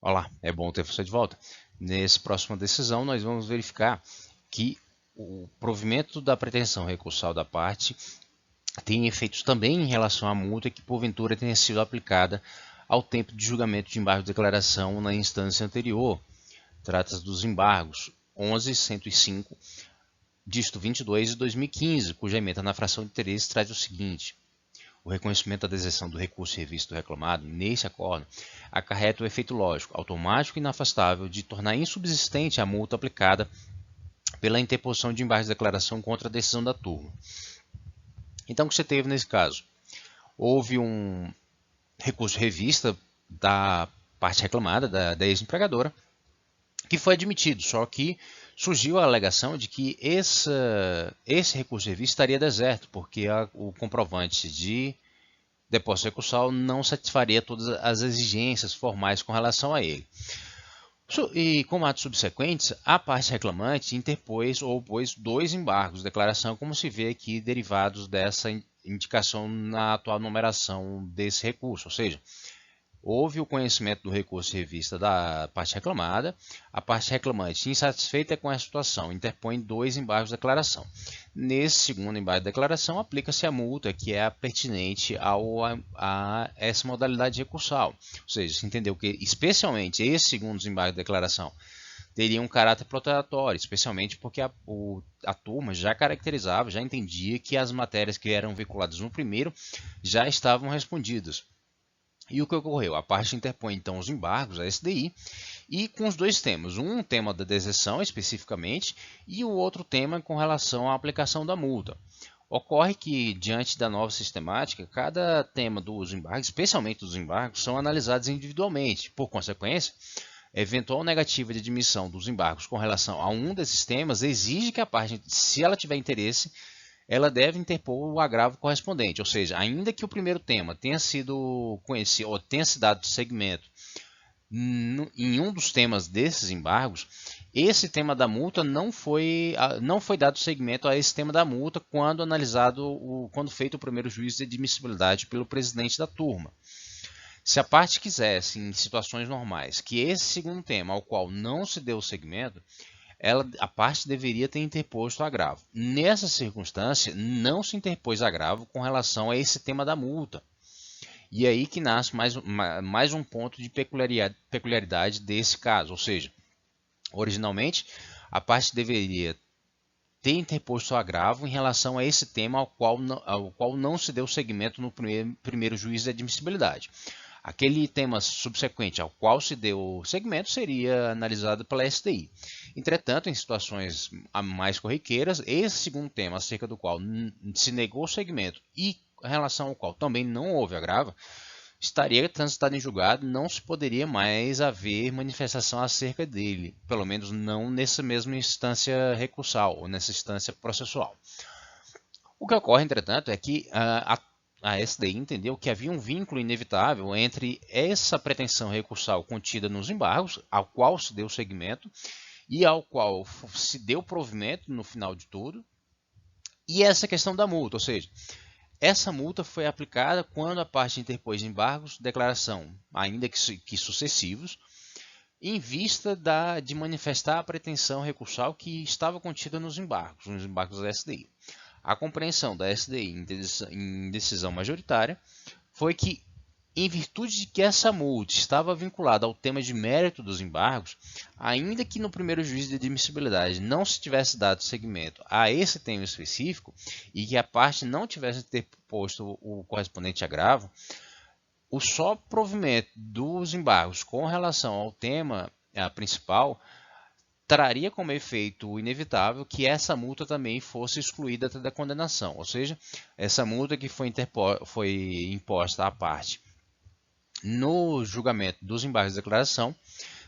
Olá, é bom ter você de volta. Nessa próxima decisão, nós vamos verificar que o provimento da pretensão recursal da parte tem efeitos também em relação à multa que porventura tenha sido aplicada ao tempo de julgamento de embargo de declaração na instância anterior. Trata-se dos embargos 11.105, dígito 22 de 2015, cuja emenda na fração de interesse traz o seguinte: o reconhecimento da deserção do recurso revisto reclamado nesse acordo acarreta o efeito lógico, automático e inafastável de tornar insubsistente a multa aplicada pela interposição de embargo de declaração contra a decisão da turma. Então, o que você teve nesse caso? Houve um recurso revista da parte reclamada, da ex-empregadora, que foi admitido, só que surgiu a alegação de que esse recurso revista estaria deserto, porque o comprovante de depósito recursal não satisfaria todas as exigências formais com relação a ele. E como atos subsequentes, a parte reclamante interpôs ou opôs dois embargos de declaração, como se vê aqui, derivados dessa indicação na atual numeração desse recurso, ou seja, houve o conhecimento do recurso em revista da parte reclamada, a parte reclamante, insatisfeita com a situação, interpõe dois embargos de declaração. Nesse segundo embargo de declaração, aplica-se a multa, que é a pertinente a essa modalidade recursal. Ou seja, se entendeu que, especialmente, esse segundo embargo de declaração teria um caráter protelatório, especialmente porque a turma já caracterizava, já entendia que as matérias que eram vinculadas no primeiro já estavam respondidas. E o que ocorreu? A parte interpõe então os embargos, a SDI, e com os dois temas. Um tema da deserção especificamente e o outro tema com relação à aplicação da multa. Ocorre que, diante da nova sistemática, cada tema dos embargos, especialmente dos embargos, são analisados individualmente. Por consequência, eventual negativa de admissão dos embargos com relação a um desses temas exige que a parte, se ela tiver interesse, ela deve interpor o agravo correspondente, ou seja, ainda que o primeiro tema tenha sido conhecido ou tenha se dado segmento em um dos temas desses embargos, esse tema da multa não foi dado segmento a esse tema da multa quando analisado, quando feito o primeiro juízo de admissibilidade pelo presidente da turma. Se a parte quisesse, em situações normais, que esse segundo tema, ao qual não se deu segmento, a parte deveria ter interposto agravo. Nessa circunstância, não se interpôs agravo com relação a esse tema da multa. E aí que nasce mais um ponto de peculiaridade desse caso. Ou seja, originalmente, a parte deveria ter interposto agravo em relação a esse tema ao qual não se deu seguimento no primeiro juízo de admissibilidade. Aquele tema subsequente ao qual se deu segmento seria analisado pela STI. Entretanto, em situações mais corriqueiras, esse segundo tema, acerca do qual se negou o segmento e em relação ao qual também não houve agravo, estaria transitado em julgado, não se poderia mais haver manifestação acerca dele, pelo menos não nessa mesma instância recursal ou nessa instância processual. O que ocorre, entretanto, é que a SDI entendeu que havia um vínculo inevitável entre essa pretensão recursal contida nos embargos, ao qual se deu seguimento e ao qual se deu provimento no final de tudo, e essa questão da multa, ou seja, essa multa foi aplicada quando a parte interpôs embargos de declaração, ainda que sucessivos, em vista de manifestar a pretensão recursal que estava contida nos embargos da SDI. A compreensão da SDI em decisão majoritária foi que, em virtude de que essa multa estava vinculada ao tema de mérito dos embargos, ainda que no primeiro juízo de admissibilidade não se tivesse dado seguimento a esse tema específico e que a parte não tivesse interposto o correspondente agravo, o só provimento dos embargos com relação ao tema principal traria como efeito inevitável que essa multa também fosse excluída da condenação, ou seja, essa multa que foi imposta à parte no julgamento dos embargos de declaração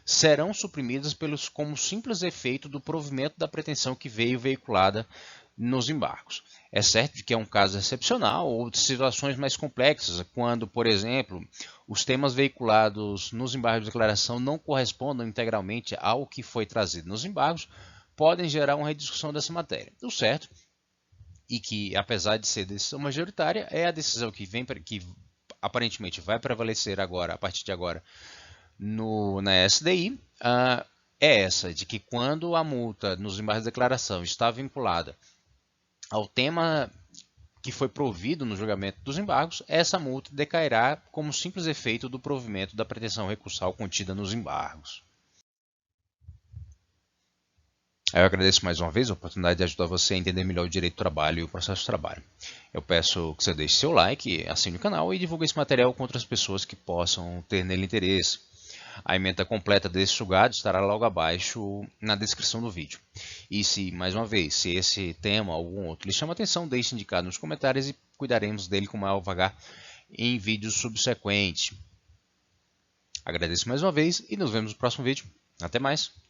serão suprimidas como simples efeito do provimento da pretensão que veio veiculada nos embargos. É certo que é um caso excepcional ou de situações mais complexas, quando, por exemplo, os temas veiculados nos embargos de declaração não correspondam integralmente ao que foi trazido nos embargos, podem gerar uma rediscussão dessa matéria. O certo, e que apesar de ser decisão majoritária, é a decisão que aparentemente vai prevalecer agora, a partir de agora, na SDI é essa, de que quando a multa nos embargos de declaração está vinculada ao tema que foi provido no julgamento dos embargos, essa multa decairá como simples efeito do provimento da pretensão recursal contida nos embargos. Eu agradeço mais uma vez a oportunidade de ajudar você a entender melhor o direito do trabalho e o processo de trabalho. Eu peço que você deixe seu like, assine o canal e divulgue esse material com outras pessoas que possam ter nele interesse. A ementa completa desse julgado estará logo abaixo na descrição do vídeo. E se, mais uma vez, se esse tema ou algum outro lhe chama atenção, deixe indicado nos comentários e cuidaremos dele com maior vagar em vídeos subsequentes. Agradeço mais uma vez e nos vemos no próximo vídeo. Até mais!